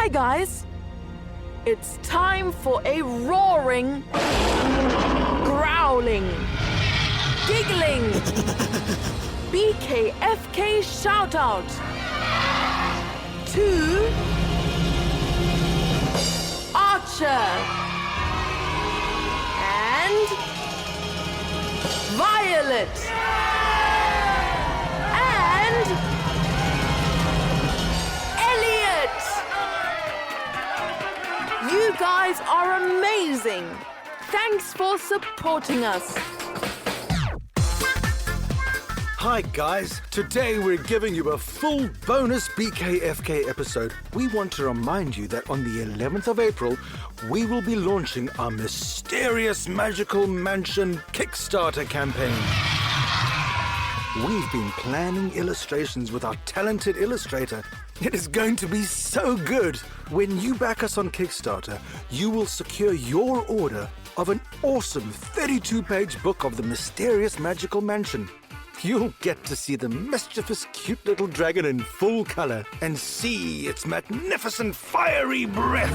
Hi guys! It's time for a roaring, growling, giggling, BKFK shout out to Archer and Violet and Elliot. You guys are amazing. Thanks for supporting us. Hi guys, today we're giving you a full bonus BKFK episode. We want to remind you that on the 11th of April, we will be launching our Mysterious Magical Mansion Kickstarter campaign. We've been planning illustrations with our talented illustrator. It is going to be so good. When you back us on Kickstarter, you will secure your order of an awesome 32-page book of the Mysterious Magical Mansion. You'll get to see the mischievous, cute little dragon in full color and see its magnificent fiery breath.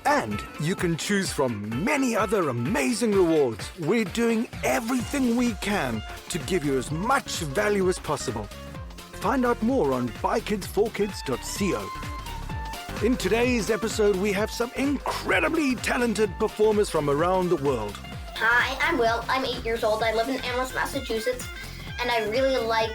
And you can choose from many other amazing rewards. We're doing everything we can to give you as much value as possible. Find out more on buykids4kids.co. In today's episode, we have some incredibly talented performers from around the world. Hi, I'm Will. I'm 8 years old. I live in Amherst, Massachusetts, and I really like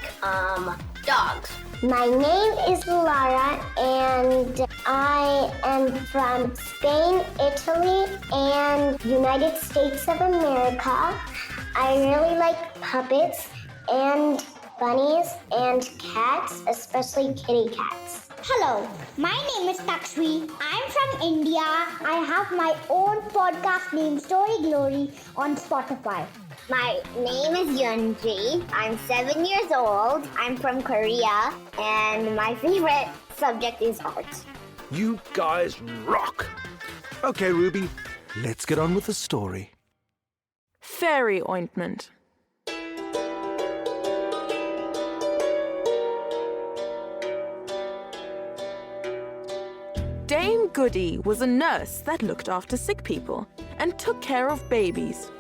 dogs. My name is Lara, and I am from Spain, Italy, and United States of America. I really like puppets and bunnies and cats, especially kitty cats. Hello, my name is Takshvi. I'm from India. I have my own podcast named Story Glory on Spotify. My name is Yunji. I'm 7 years old. I'm from Korea, and my favorite subject is art. You guys rock! Okay, Ruby, let's get on with the story. Fairy Ointment. Dame Goody was a nurse that looked after sick people and took care of babies.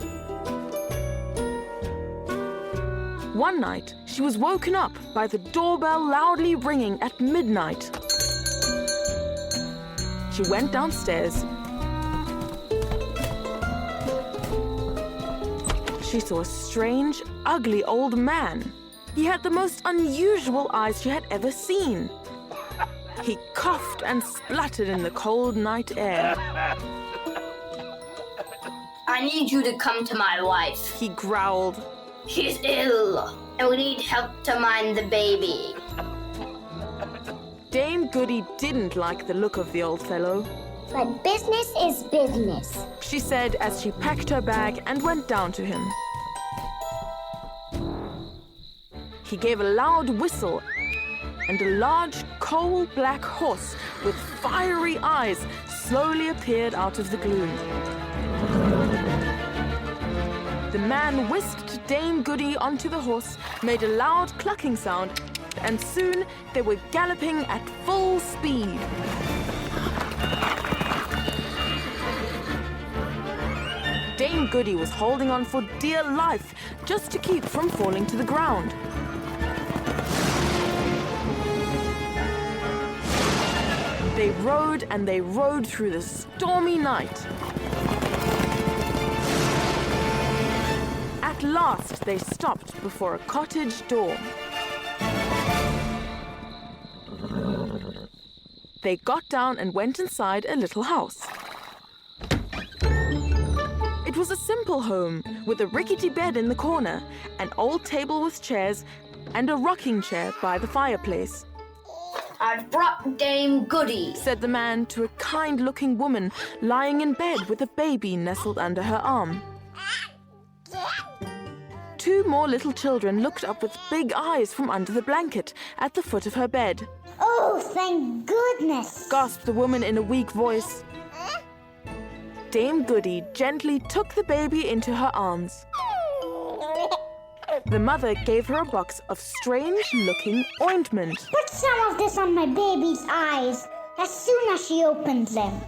One night, she was woken up by the doorbell loudly ringing at midnight. She went downstairs. She saw a strange, ugly old man. He had the most unusual eyes she had ever seen. He coughed and spluttered in the cold night air. I need you to come to my wife. He growled. She's ill, and we need help to mind the baby. Dame Goody didn't like the look of the old fellow. But business is business. She said as she packed her bag and went down to him. He gave a loud whistle, and a large coal-black horse with fiery eyes slowly appeared out of the gloom. The man whisked Dame Goody onto the horse, made a loud clucking sound, and soon they were galloping at full speed. Dame Goody was holding on for dear life just to keep from falling to the ground. They rode and they rode through the stormy night. At last, they stopped before a cottage door. They got down and went inside a little house. It was a simple home with a rickety bed in the corner, an old table with chairs, and a rocking chair by the fireplace. I've brought Dame Goody, Said the man to a kind-looking woman lying in bed with a baby nestled under her arm. Two more little children looked up with big eyes from under the blanket at the foot of her bed. Oh, thank goodness! Gasped the woman in a weak voice. Dame Goody gently took the baby into her arms. The mother gave her a box of strange-looking ointment. Put some of this on my baby's eyes. as soon as she opened them.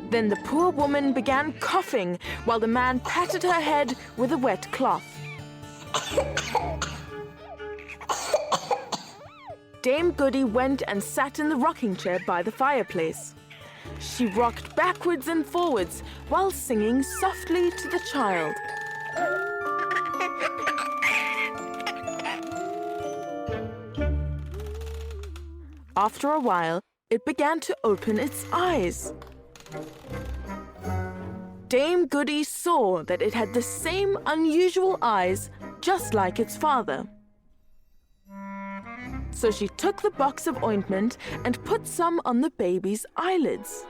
Then the poor woman began coughing while the man patted her head with a wet cloth. Dame Goody went and sat in the rocking chair by the fireplace. She rocked backwards and forwards while singing softly to the child. After a while, it began to open its eyes. Dame Goody saw that it had the same unusual eyes, just like its father. So she took the box of ointment and put some on the baby's eyelids.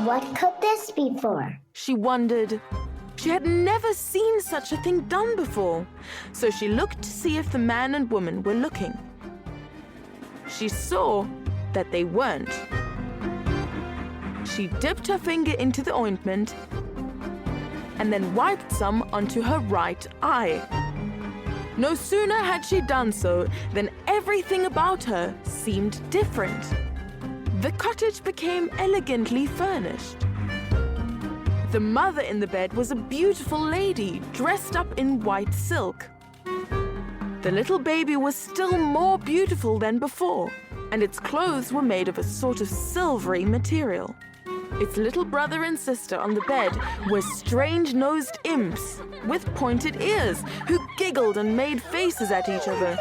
What could this be for? She wondered. She had never seen such a thing done before, so she looked to see if the man and woman were looking. She saw that they weren't. She dipped her finger into the ointment and then wiped some onto her right eye. No sooner had she done so than everything about her seemed different. The cottage became elegantly furnished. The mother in the bed was a beautiful lady dressed up in white silk. The little baby was still more beautiful than before, and its clothes were made of a sort of silvery material. Its little brother and sister on the bed were strange-nosed imps with pointed ears who giggled and made faces at each other.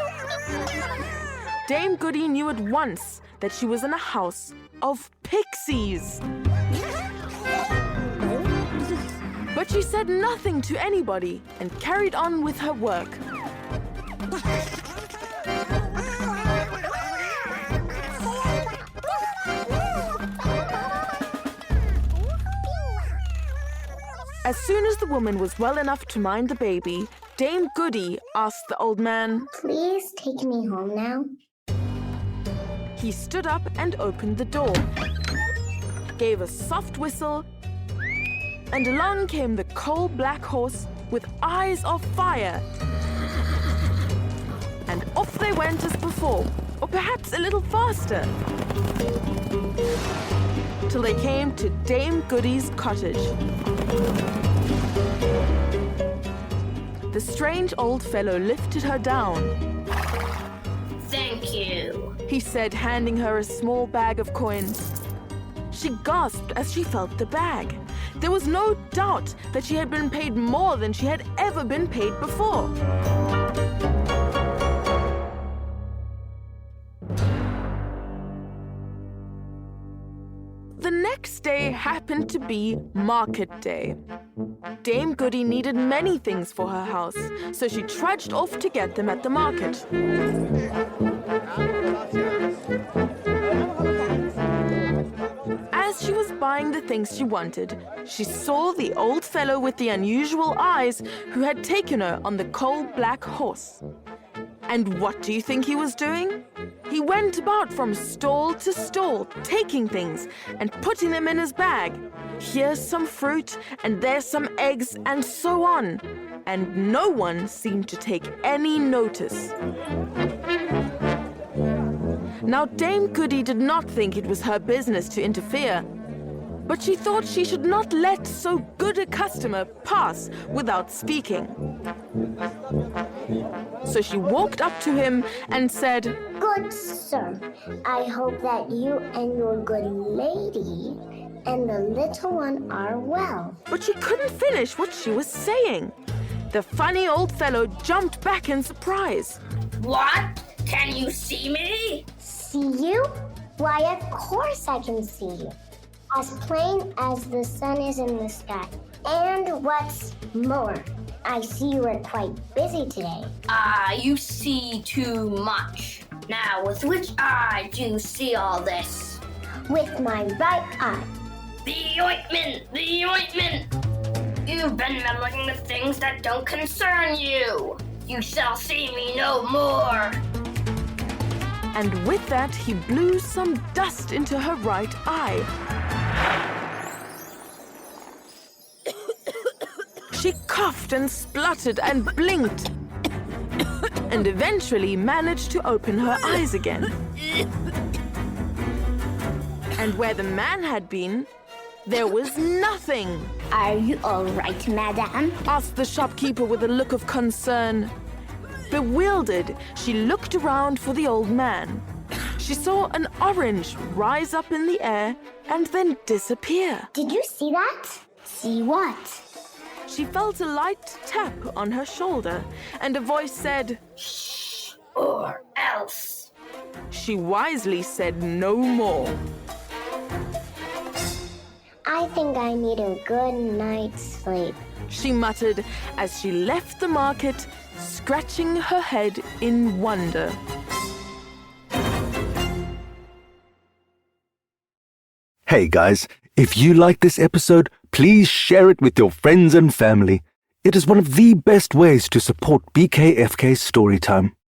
Dame Goody knew at once that she was in a house of pixies. But she said nothing to anybody and carried on with her work. As soon as the woman was well enough to mind the baby, Dame Goody asked the old man, Please take me home now. He stood up and opened the door, gave a soft whistle, and along came the coal-black horse with eyes of fire. And off they went as before, or perhaps a little faster, till they came to Dame Goody's cottage. The strange old fellow lifted her down. Thank you. He said, handing her a small bag of coins. She gasped as she felt the bag. There was no doubt that she had been paid more than she had ever been paid before. The next day happened to be market day. Dame Goody needed many things for her house, so she trudged off to get them at the market. As she was buying the things she wanted, she saw the old fellow with the unusual eyes who had taken her on the coal-black horse. And what do you think he was doing? He went about from stall to stall, taking things and putting them in his bag. Here's some fruit, and there's some eggs, and so on. And no one seemed to take any notice. Now, Dame Goody did not think it was her business to interfere, but she thought she should not let so good a customer pass without speaking. So she walked up to him and said, Good sir, I hope that you and your good lady and the little one are well. But she couldn't finish what she was saying. The funny old fellow jumped back in surprise. What? Can you see me? See you? Why, of course I can see you. As plain as the sun is in the sky. And what's more, I see you are quite busy today. You see too much. Now, with which eye do you see all this? With my right eye. The ointment! The ointment! You've been meddling with things that don't concern you. You shall see me no more. And with that, he blew some dust into her right eye. She coughed and spluttered and blinked, and eventually managed to open her eyes again. And where the man had been, there was nothing. Are you all right, madam? Asked the shopkeeper with a look of concern. Bewildered, she looked around for the old man. She saw an orange rise up in the air and then disappear. Did you see that? See what? She felt a light tap on her shoulder, and a voice said, Shh, or else. She wisely said no more. I think I need a good night's sleep. She muttered as she left the market, scratching her head in wonder. Hey guys, if you like this episode, please share it with your friends and family. It is one of the best ways to support BKFK Storytime.